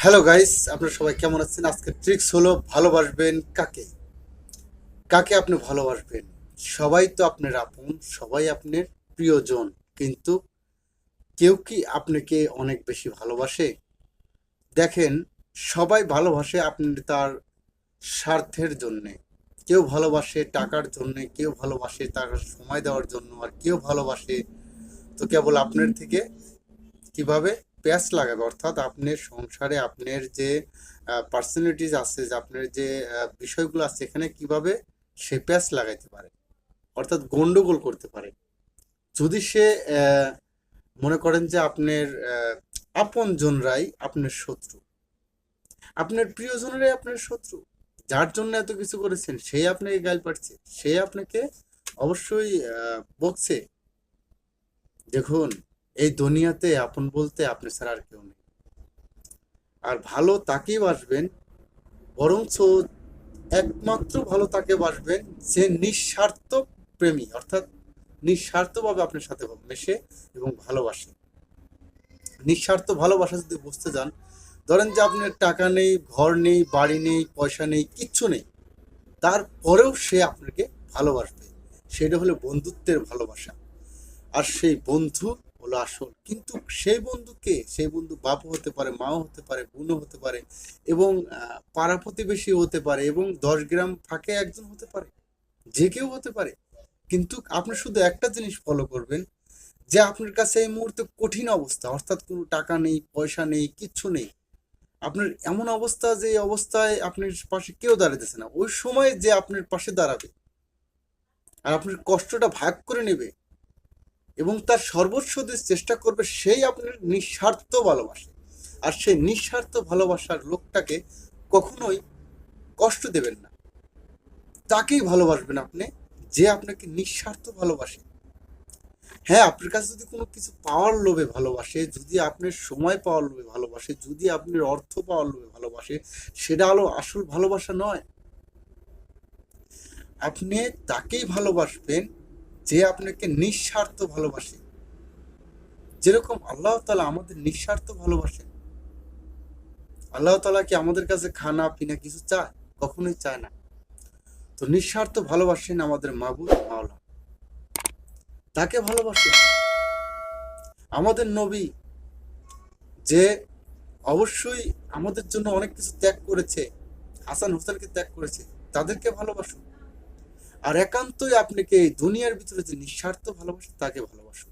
Hello guys, আপনারা সবাই কেমন আছেন? আজকের ট্রিক্স হলো ভালোবাসবেন কাকে। কাকে আপনি ভালোবাসবেন? সবাই তো আপনার আপন, সবাই আপনার প্রিয়জন, কিন্তু কেউ কি আপনাকে অনেক বেশি ভালোবাসে? দেখেন, সবাই ভালোবাসে আপনি তার স্বার্থের জন্যে। কেউ ভালোবাসে টাকার জন্যে, কেউ ভালোবাসে তার সময় দেওয়ার জন্য, আর কেউ ভালোবাসে তো কেবল আপনার থেকে কিভাবে প্যাচ লাগাবে, অর্থাৎ আপনার সংসারে আপনার যে পার্সোনালিটিস আছে, যে আপনার যে বিষয়গুলো আছে, এখানে কিভাবে সে প্যাচ লাগাইতে পারে, অর্থাৎ গন্ডগোল করতে পারে। যদি সে মনে করেন যে আপনার আপন জনরাই আপনার শত্রু, আপনার প্রিয়জনেরাই আপনার শত্রু, যার জন্য এত কিছু করেছেন সেই আপনাকে গাল পাচ্ছে, সে আপনাকে অবশ্যই বকছে। দেখুন, এই দুনিয়াতে আপন বলতে আপনি ছাড়া আর কেউ নেই। আর ভালো তাকেই বাসবেন, বরঞ্চ একমাত্র ভালো তাকে বাসবেন যে নিঃস্বার্থ প্রেমী, অর্থাৎ নিঃস্বার্থভাবে আপনার সাথে মেশে এবং ভালোবাসে। নিঃস্বার্থ ভালোবাসা যদি বুঝতে যান, ধরেন যে আপনার টাকা নেই, ঘর নেই, বাড়ি নেই, পয়সা নেই, কিচ্ছু নেই, তারপরেও সে আপনাকে ভালোবাসবে। সেটা হলো বন্ধুত্বের ভালোবাসা। আর সেই বন্ধু হলো আসল। কিন্তু সেই বন্ধুকে, সেই বন্ধু বাপও হতে পারে, মাও হতে পারে, বোনও হতে পারে, এবং পাড়া প্রতিবেশী হতে পারে, এবং 10 গ্রাম ফাঁকে একজন হতে পারে, যে কেউ হতে পারে। কিন্তু আপনি শুধু একটা জিনিস ফলো করবেন, যে আপনার কাছে এই মুহূর্তে কঠিন অবস্থা, অর্থাৎ কোনো টাকা নেই, পয়সা নেই, কিচ্ছু নেই, আপনার এমন অবস্থা যে এই অবস্থায় আপনার পাশে কেউ দাঁড়াতেছে না, ওই সময় যে আপনার পাশে দাঁড়াবে আর আপনার কষ্টটা ভাগ করে নেবে এবং তার সর্বস্ব দিয়ে চেষ্টা করবে, সেই আপনার নিঃস্বার্থ ভালোবাসে। আর সেই নিঃস্বার্থ ভালোবাসার লোকটাকে কখনোই কষ্ট দেবেন না, তাকেই ভালোবাসবেন আপনি, যে আপনাকে নিঃস্বার্থ ভালোবাসে। হ্যাঁ, আপনার কাছে যদি কোনো কিছু পাওয়ার লোভে ভালোবাসে, যদি আপনার সময় পাওয়ার লোভে ভালোবাসে, যদি আপনার অর্থ পাওয়ার লোভে ভালোবাসে, সেটা হলো আসল ভালোবাসা নয়। আপনি তাকেই ভালোবাসবেন যে আপনাকে নিঃস্বার্থ ভালোবাসে। যেরকম আল্লাহ তাআলা আমাদের নিঃস্বার্থ ভালোবাসেন। আল্লাহ তাআলা কি আমাদের কাছে খানা পিনা কিছু চায়? কখনোই চায় না। তো নিঃস্বার্থ ভালোবাসেন আমাদের মাবুদ মাওলা, তাকে ভালোবাসেন। আমাদের নবী, যে অবশ্যই আমাদের জন্য অনেক কিছু ত্যাগ করেছে, হাসান হোসেনকে ত্যাগ করেছে, তাদেরকে ভালোবাসুন। আর একান্তই আপনাকে এই দুনিয়ার ভিতরে যে নিঃস্বার্থ ভালোবাসে তাকে ভালোবাসুন।